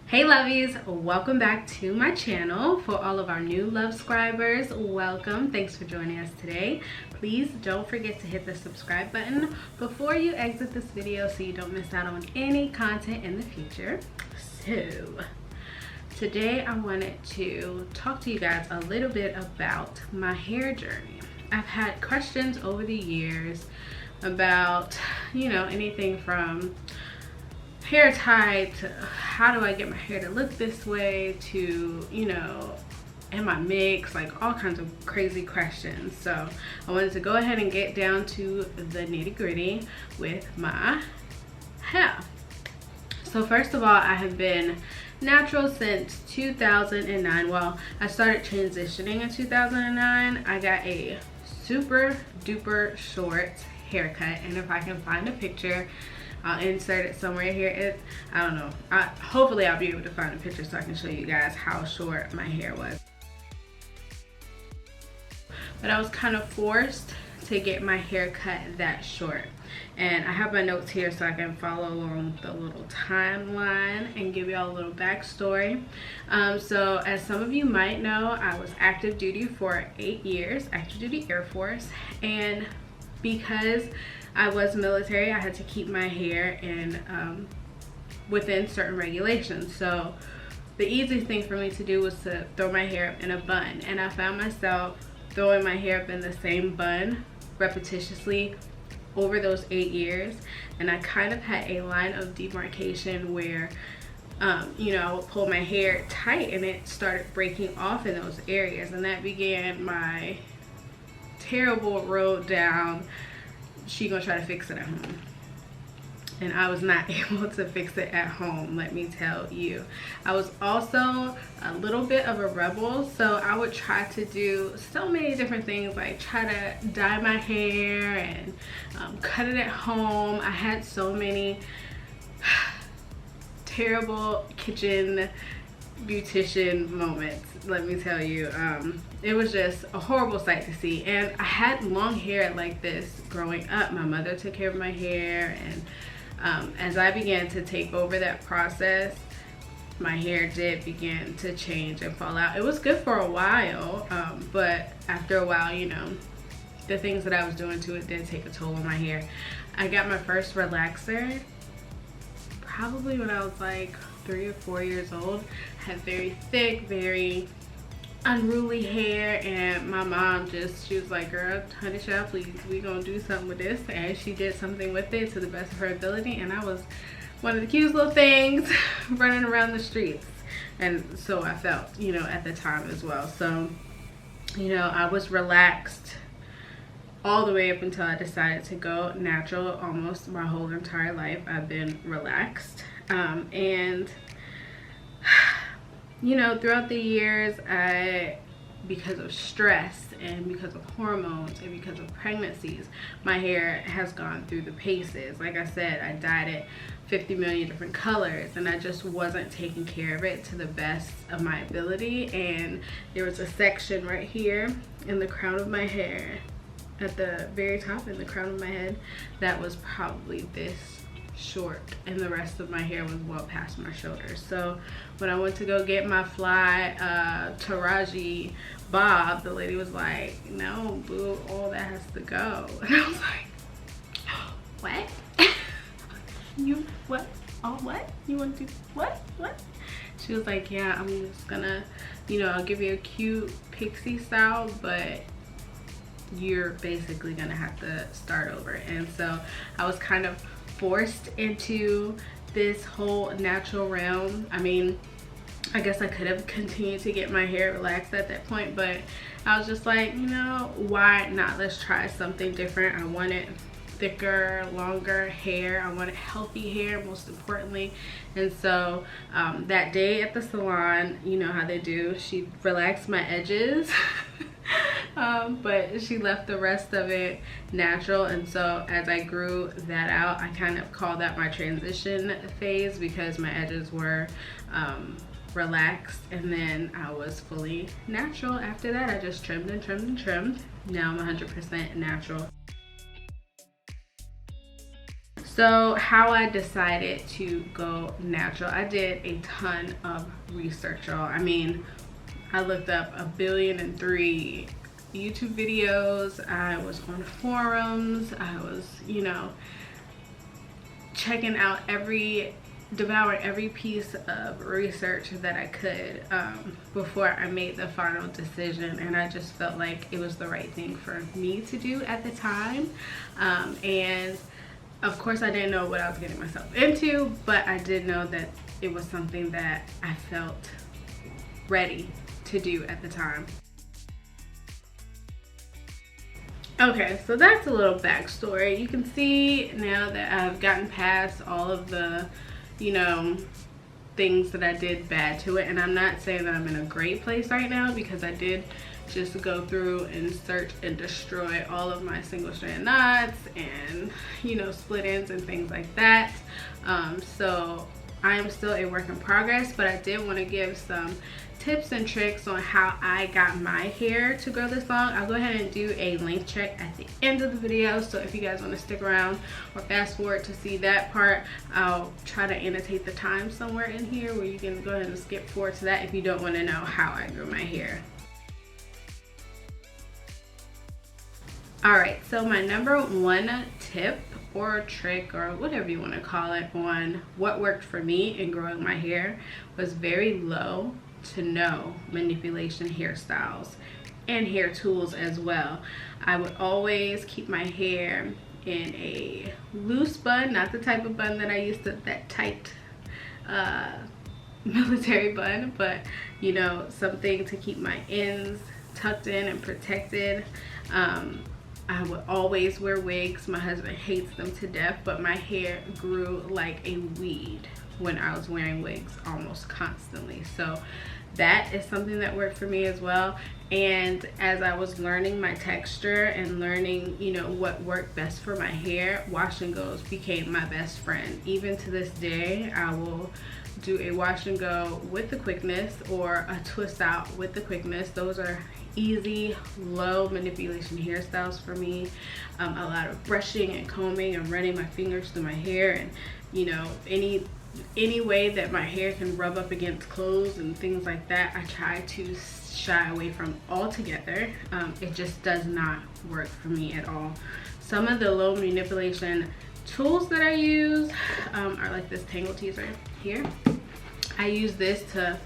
Hey lovies, welcome back to my channel. For all of our new love scribers, welcome. Thanks for joining us today. Please don't forget to hit the subscribe button before you exit this video so you don't miss out on any content in the future. So today I wanted to talk to you guys a little bit about my hair journey. I've had questions over the years about, anything from hair tie to how do I get my hair to look this way to, am I mixed, like all kinds of crazy questions. So I wanted to go ahead and get down to the nitty-gritty with my hair. So first of all, I have been natural since 2009. Well, I started transitioning in 2009. I got a super duper short haircut, and if I can find a picture, I'll insert it somewhere here. I don't know. Hopefully I'll be able to find a picture so I can show you guys how short my hair was. But I was kind of forced to get my hair cut that short. And I have my notes here so I can follow along the little timeline and give y'all a little backstory. So as some of you might know, I was active duty for 8 years, active duty Air Force. And because I was military, I had to keep my hair in within certain regulations. So the easiest thing for me to do was to throw my hair up in a bun, and I found myself throwing my hair up in the same bun repetitiously over those 8 years. And I kind of had a line of demarcation where I would pull my hair tight and it started breaking off in those areas, and that began my terrible road down she gonna try to fix it at home. And I was not able to fix it at home, let me tell you. I was also a little bit of a rebel, so I would try to do so many different things, like try to dye my hair and cut it at home. I had so many terrible kitchen beautician moments, let me tell you. It was just a horrible sight to see. And I had long hair like this growing up. My mother took care of my hair, and as I began to take over that process, my hair did begin to change and fall out. It was good for a while, but after a while, the things that I was doing to it did take a toll on my hair. I got my first relaxer probably when I was like 3 or 4 years old. I had very thick, very unruly hair, and my mom she was like, girl, honey child, please, we gonna do something with this. And she did something with it to the best of her ability, and I was one of the cutest little things running around the streets. And so I felt, at the time as well. So, I was relaxed all the way up until I decided to go natural. Almost my whole entire life I've been relaxed. And throughout the years, because of stress and because of hormones and because of pregnancies, my hair has gone through the paces. Like I said, I dyed it 50 million different colors, and I just wasn't taking care of it to the best of my ability. And there was a section right here in the crown of my hair, at the very top in the crown of my head, that was probably this short, and the rest of my hair was well past my shoulders. So when I went to go get my fly Taraji bob, the lady was like, no boo, all that has to go. And I was like, what? You what? Oh, what? You want to do what? She was like, yeah, I'm just gonna, I'll give you a cute pixie style, but you're basically gonna have to start over. And so I was kind of forced into this whole natural realm. I mean, I guess I could have continued to get my hair relaxed at that point, but I was just like, why not? Let's try something different. I wanted thicker, longer hair. I wanted healthy hair, most importantly. And so that day at the salon, you know how they do, she relaxed my edges but she left the rest of it natural. And so as I grew that out, I kind of call that my transition phase, because my edges were relaxed, and then I was fully natural after that. I just trimmed and trimmed and trimmed. Now I'm 100% natural. So how I decided to go natural, I did a ton of research, y'all. I mean, I looked up 1,000,000,003 YouTube videos. I was on forums. I was, you know, checking out devouring every piece of research that I could before I made the final decision. And I just felt like it was the right thing for me to do at the time. And of course, I didn't know what I was getting myself into, but I did know that it was something that I felt ready to do at the time. Okay, so that's a little backstory. You can see now that I've gotten past all of the, you know, things that I did bad to it. And I'm not saying that I'm in a great place right now, because I did just go through and search and destroy all of my single strand knots and, you know, split ends and things like that. So I am still a work in progress, but I did want to give some tips and tricks on how I got my hair to grow this long. I'll go ahead and do a length check at the end of the video, so if you guys want to stick around or fast forward to see that part, I'll try to annotate the time somewhere in here where you can go ahead and skip forward to that if you don't want to know how I grew my hair. Alright, so my number one tip or trick or whatever you want to call it on what worked for me in growing my hair was very low to no manipulation hairstyles and hair tools as well. I would always keep my hair in a loose bun, not the type of bun that I used to, that tight military bun, but you know, something to keep my ends tucked in and protected. I would always wear wigs. My husband hates them to death, but my hair grew like a weed when I was wearing wigs almost constantly. So that is something that worked for me as well. And as I was learning my texture and learning, you know, what worked best for my hair, wash and goes became my best friend. Even to this day, I will do a wash and go with the quickness or a twist out with the quickness. Those are easy, low manipulation hairstyles for me. A lot of brushing and combing and running my fingers through my hair, and you know, any way that my hair can rub up against clothes and things like that, I try to shy away from altogether. It just does not work for me at all. Some of the low manipulation tools that I use are like this tangle teaser here. I use this to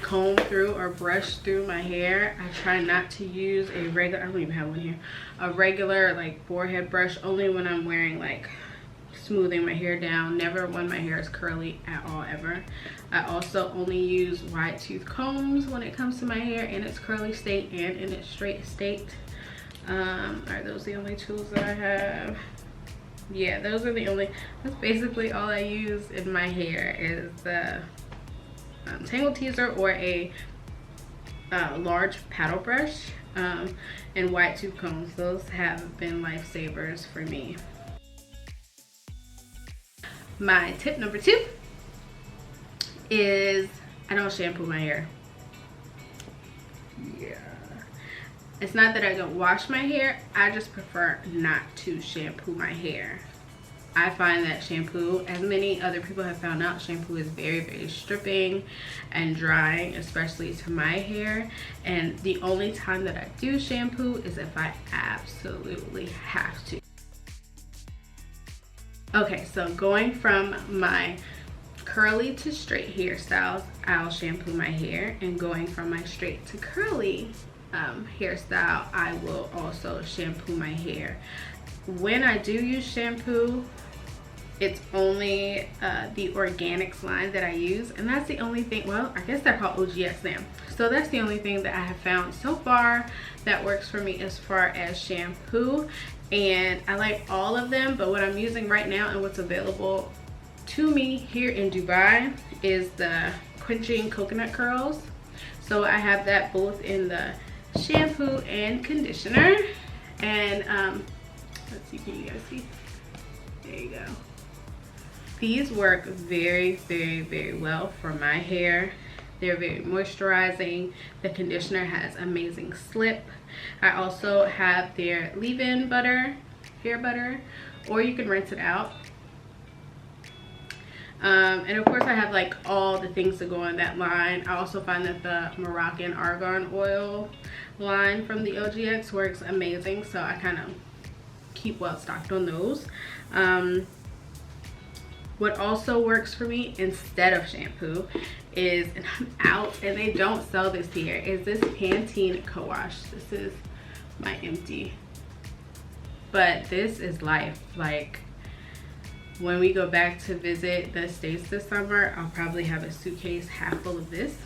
comb through or brush through my hair. I try not to use a regular, I don't even have one here, a regular like forehead brush, only when I'm wearing like smoothing my hair down, never when my hair is curly at all, ever. I also only use wide tooth combs when it comes to my hair in its curly state and in its straight state. Are those the only tools that I have? Yeah, those are the only, that's basically all I use in my hair is the tangle teaser or a large paddle brush and wide tooth combs. Those have been lifesavers for me. My tip number 2 is I don't shampoo my hair. Yeah, it's not that I don't wash my hair, I just prefer not to shampoo my hair. I find that shampoo, as many other people have found out, shampoo is very, very stripping and drying, especially to my hair. And the only time that I do shampoo is if I absolutely have to. Okay, so going from my curly to straight hairstyles, I'll shampoo my hair, and going from my straight to curly hairstyle, I will also shampoo my hair. When I do use shampoo, it's only the organics line that I use, and that's the only thing, well, I guess they're called OGS now. So that's the only thing that I have found so far that works for me as far as shampoo. And I like all of them, but what I'm using right now and what's available to me here in Dubai is the Quenching Coconut Curls. So I have that both in the shampoo and conditioner. And let's see, can you guys see? There you go. These work very, very, very well for my hair. They're very moisturizing. The conditioner has amazing slip. I also have their leave-in butter, hair butter, or you can rinse it out. And of course I have like all the things to go on that line. I also find that the Moroccan argan oil line from the LGX works amazing, so I kind of keep well stocked on those. What also works for me instead of shampoo is, and I'm out and they don't sell this here, is this Pantene co-wash. This is my empty, but this is life. Like, when we go back to visit the States this summer, I'll probably have a suitcase half full of this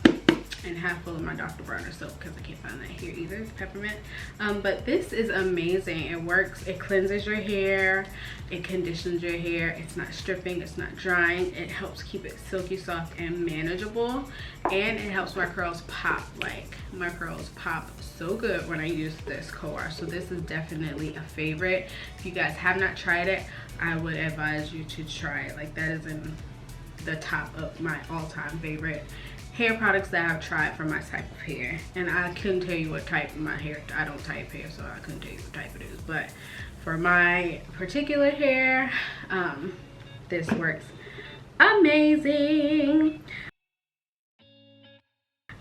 and half full of my Dr. Bronner soap, because I can't find that here either. It's peppermint. But this is amazing. It works. It cleanses your hair. It conditions your hair. It's not stripping. It's not drying. It helps keep it silky soft and manageable. And it helps my curls pop. Like, my curls pop so good when I use this co-wash. So this is definitely a favorite. If you guys have not tried it, I would advise you to try it. Like, that is in the top of my all-time favorite hair products that I've tried for my type of hair. And I couldn't tell you what type of my hair, I don't type hair, so I couldn't tell you what type it is, but for my particular hair, this works amazing.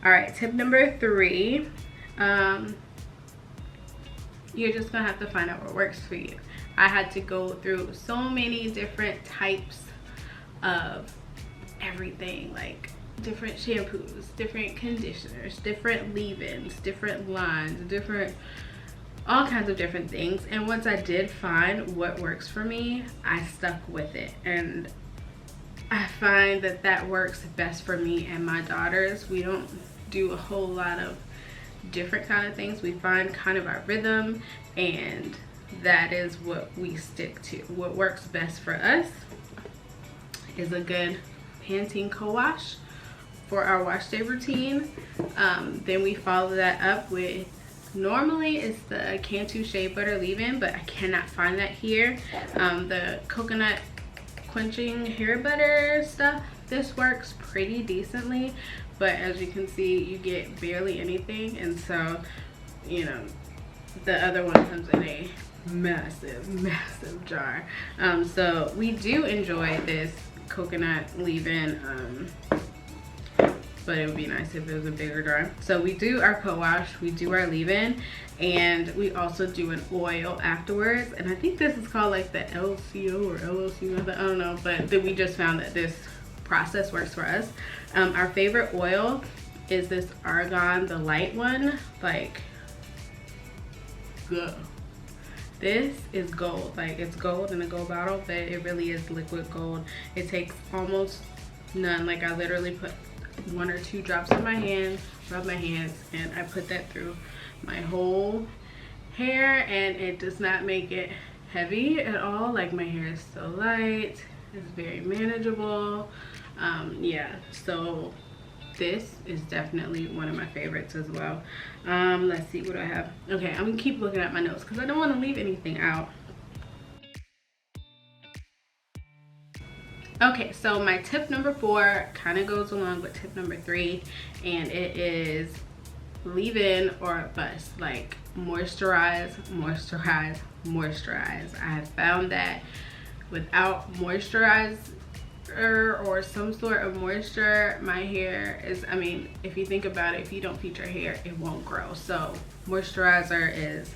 All right, tip number 3, you're just gonna have to find out what works for you. I had to go through so many different types of everything, like different shampoos, different conditioners, different leave-ins, different lines, different, all kinds of different things. And once I did find what works for me, I stuck with it. And I find that that works best for me and my daughters. We don't do a whole lot of different kind of things. We find kind of our rhythm, and that is what we stick to. What works best for us is a good Pantene co-wash for our wash day routine. Then we follow that up with, normally it's the Cantu Shea Butter leave-in, but I cannot find that here. The coconut quenching hair butter stuff, this works pretty decently, but as you can see, you get barely anything. And so, you know, the other one comes in a massive jar. So we do enjoy this coconut leave-in, but it would be nice if it was a bigger jar. So we do our co-wash, we do our leave-in, and we also do an oil afterwards. And I think this is called like the LCO or LOC method, I don't know, but then we just found that this process works for us. Our favorite oil is this argan, the light one. Like, go. This is gold. Like, it's gold in a gold bottle, but it really is liquid gold. It takes almost none. Like, I literally put 1 or 2 drops in my hand, rub my hands, and I put that through my whole hair, and it does not make it heavy at all. Like, my hair is so light. It's very manageable. Yeah, so this is definitely one of my favorites as well. Let's see what I have. Okay, I'm gonna keep looking at my notes because I don't want to leave anything out. Okay, so my tip number 4 kind of goes along with tip number 3, and it is leave-in or bust. Like, moisturize, moisturize, moisturize. I have found that without moisturizer or some sort of moisture, my hair is, I mean, if you think about it, if you don't feed your hair, it won't grow. So moisturizer is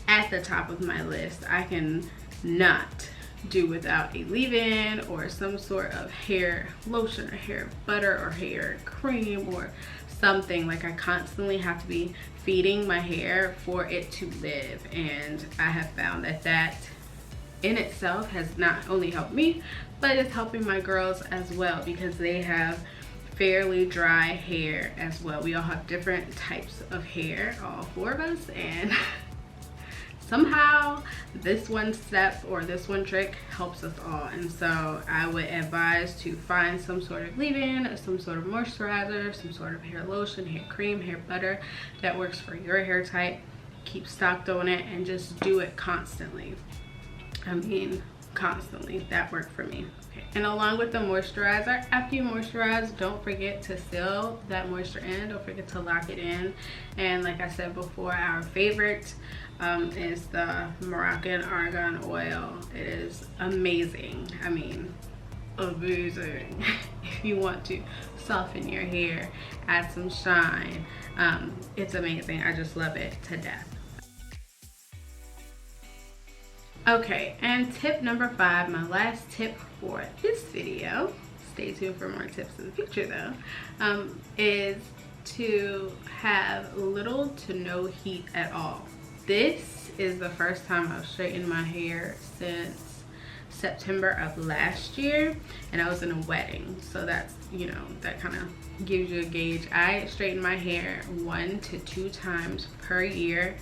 at the top of my list. I can not do without a leave-in or some sort of hair lotion or hair butter or hair cream or something. Like, I constantly have to be feeding my hair for it to live, and I have found that that in itself has not only helped me, but it's helping my girls as well, because they have fairly dry hair as well. We all have different types of hair, all 4 of us, and somehow this one step or this one trick helps us all. And so I would advise to find some sort of leave-in or some sort of moisturizer, some sort of hair lotion, hair cream, hair butter that works for your hair type. Keep stocked on it and just do it constantly. I mean, constantly. That worked for me. Okay. And along with the moisturizer, after you moisturize, don't forget to seal that moisture in. Don't forget to lock it in. And like I said before, our favorite is the Moroccan argan oil. It is amazing. I mean, amazing. If you want to soften your hair, add some shine, it's amazing. I just love it to death. Okay, and tip number 5, my last tip for this video, stay tuned for more tips in the future though, is to have little to no heat at all. This is the first time I've straightened my hair since September of last year, and I was in a wedding, so that's, you know, that kind of gives you a gauge. I straighten my hair 1 to 2 times per year,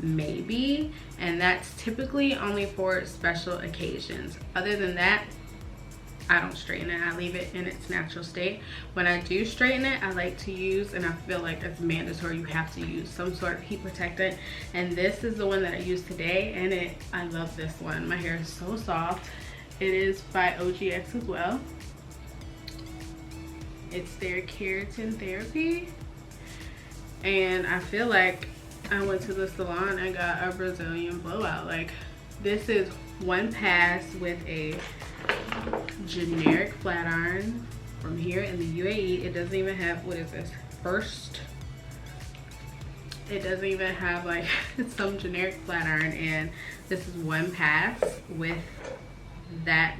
maybe, and that's typically only for special occasions. Other than that, I don't straighten it. I leave it in its natural state. When I do straighten it, I like to use, and I feel like it's mandatory, you have to use some sort of heat protectant, and this is the one that I used today, and I love this one. My hair is so soft. It is by OGX as well. It's their keratin therapy, and I feel like I went to the salon and got a Brazilian blowout. Like, this is one pass with a generic flat iron from here in the UAE. It doesn't even have, what is this, first? It doesn't even have like some generic flat iron, and this is one pass with that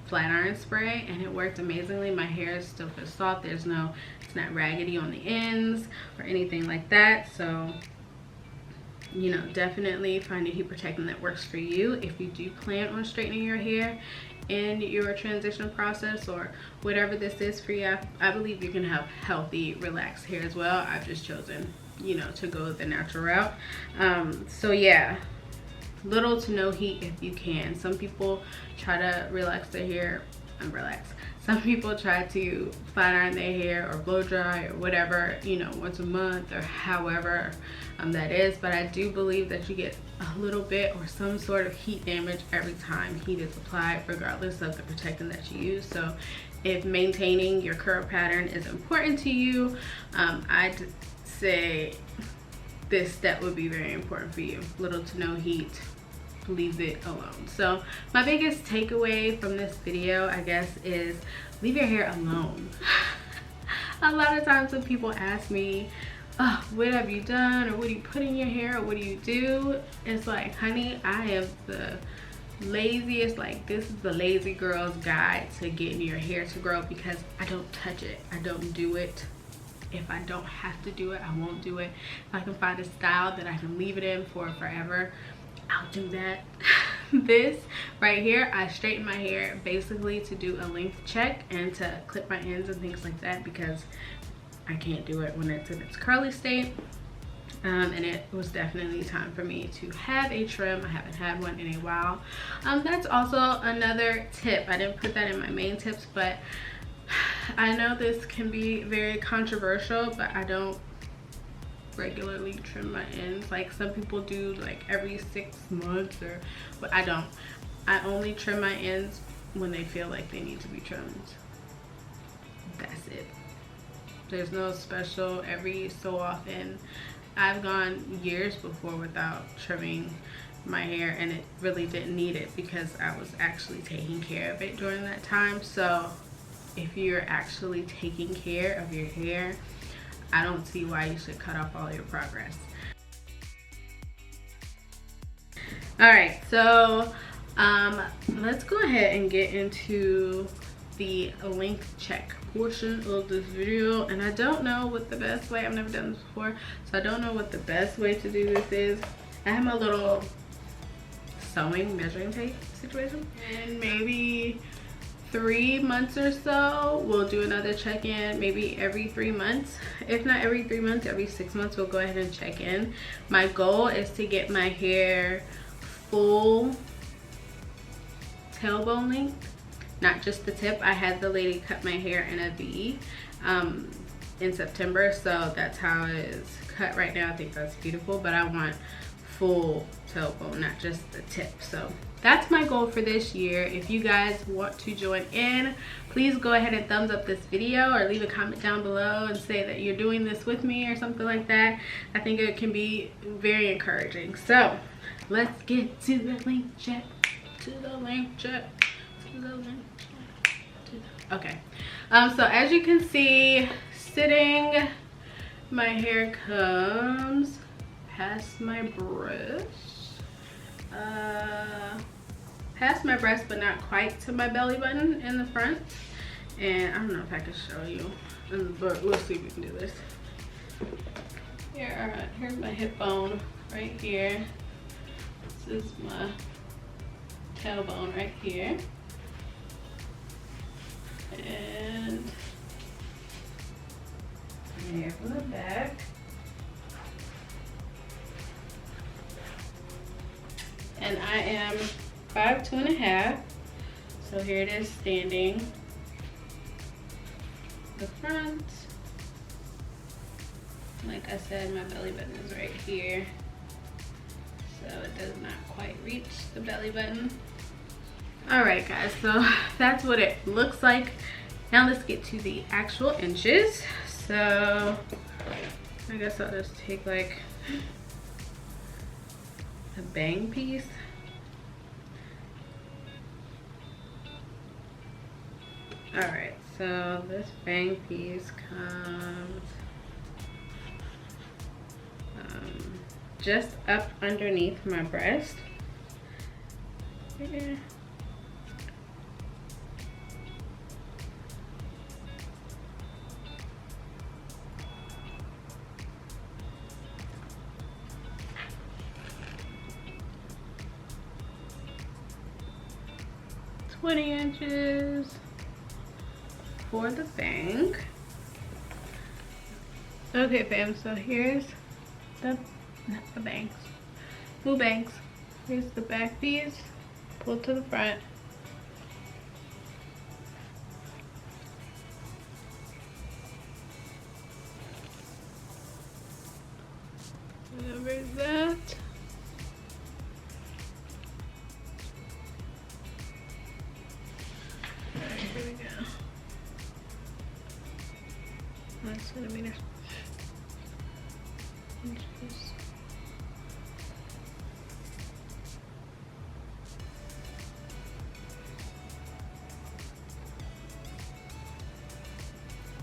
flat iron spray, and it worked amazingly. My hair is still feels soft. There's no, it's not raggedy on the ends or anything like that. So, you know, definitely find a heat protectant that works for you. If you do plan on straightening your hair in your transition process or whatever this is for you, I believe you can have healthy, relaxed hair as well. I've just chosen, you know, to go the natural route. So yeah, little to no heat if you can. Some people try to relax their hair and relax. Some people try to flat iron their hair or blow dry or whatever, you know, once a month or however that is. But I do believe that you get a little bit or some sort of heat damage every time heat is applied, regardless of the protectant that you use. So if maintaining your curl pattern is important to you, I'd say this step would be very important for you. Little to no heat, leave it alone. So my biggest takeaway from this video, I guess, is leave your hair alone. A lot of times when people ask me, oh, what have you done, or what do you put in your hair, or what do you do, it's like, honey, I am the laziest, like, this is the lazy girl's guide to getting your hair to grow, because I don't touch it, I don't do it. If I don't have to do it, I won't do it. If I can find a style that I can leave it in for forever, I'll do that. This right here, I straighten my hair basically to do a length check and to clip my ends and things like that, because I can't do it when it's in its curly state. And it was definitely time for me to have a trim. I haven't had one in a while. That's also another tip. I didn't put that in my main tips, but I know this can be very controversial, but I don't regularly trim my ends like some people do, like every 6 months, or, but I don't. I only trim my ends when they feel like they need to be trimmed. That's it. There's no special every so often. I've gone years before without trimming my hair, and it really didn't need it because I was actually taking care of it during that time. So if you're actually taking care of your hair, I don't see why you should cut off all your progress. All right, so let's go ahead and get into the length check portion of this video. And I don't know what the best way, I've never done this before, so I don't know what the best way to do this is. I have my little sewing measuring tape situation, and maybe 3 months or so we'll do another check-in. Maybe every 3 months, if not every 3 months, every 6 months we'll go ahead and check in. My goal is to get my hair full tailbone length, not just the tip. I had the lady cut my hair in a V in September, so that's how it is cut right now. I think that's beautiful, but I want full tailbone, not just the tip. So that's my goal for this year. If you guys want to join in, please go ahead and thumbs up this video, or leave a comment down below and say that you're doing this with me or something like that. I think it can be very encouraging. So let's get to the length check, Okay. So as you can see, sitting, my hair comes past my breast. Past my breast, but not quite to my belly button in the front. And I don't know if I can show you, but we'll see if we can do this. Here's my hip bone right here. This is my tailbone right here. And hair from the back. And I am 5'2½". So here it is standing. The front. Like I said, my belly button is right here. So it does not quite reach the belly button. Alright guys, so that's what it looks like. Now let's get to the actual inches. So I guess I'll just take like a bang piece. Alright, so this bang piece comes just up underneath my breast. Yeah. $20 inches for the bang. Okay fam, so here's the bangs. New bangs. Here's the back piece. Pull to the front. Whatever that. Alright, here we go. 1 centimeter. Inches.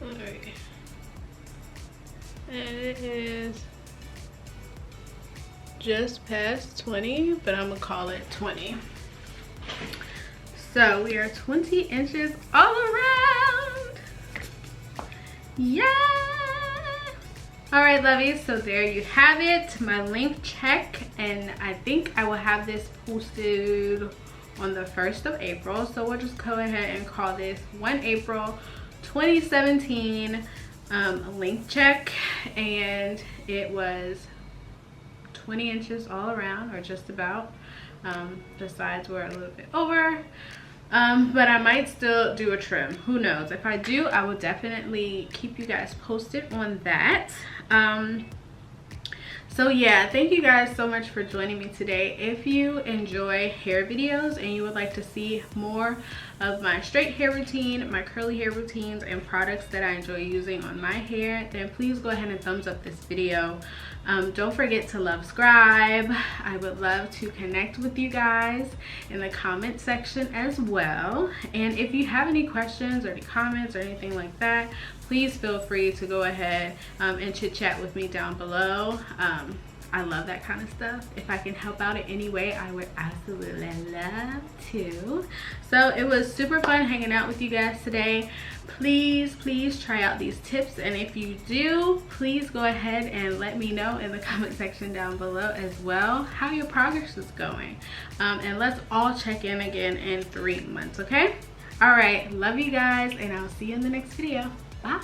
Alright. And it is just past 20, but I'm gonna call it 20. So we are 20 inches all around. Yeah. All right, lovies, so there you have it, my length check, and I think I will have this posted on the 1st of April. So we'll just go ahead and call this 1 April 2017 length check, and it was 20 inches all around, or just about. The sides were a little bit over, but I might still do a trim. Who knows? If I do, I will definitely keep you guys posted on that. So yeah, thank you guys so much for joining me today. If you enjoy hair videos and you would like to see more of my straight hair routine, my curly hair routines, and products that I enjoy using on my hair, then please go ahead and thumbs up this video. Don't forget to Love-scribe. I would love to connect with you guys in the comment section as well. And if you have any questions or any comments or anything like that, please feel free to go ahead and chit chat with me down below. I love that kind of stuff. If I can help out in any way, I would absolutely love to. So it was super fun hanging out with you guys today. Please try out these tips, and if you do, please go ahead and let me know in the comment section down below as well how your progress is going. And let's all check in again in 3 months, okay? All right, love you guys, and I'll see you in the next video. Bye.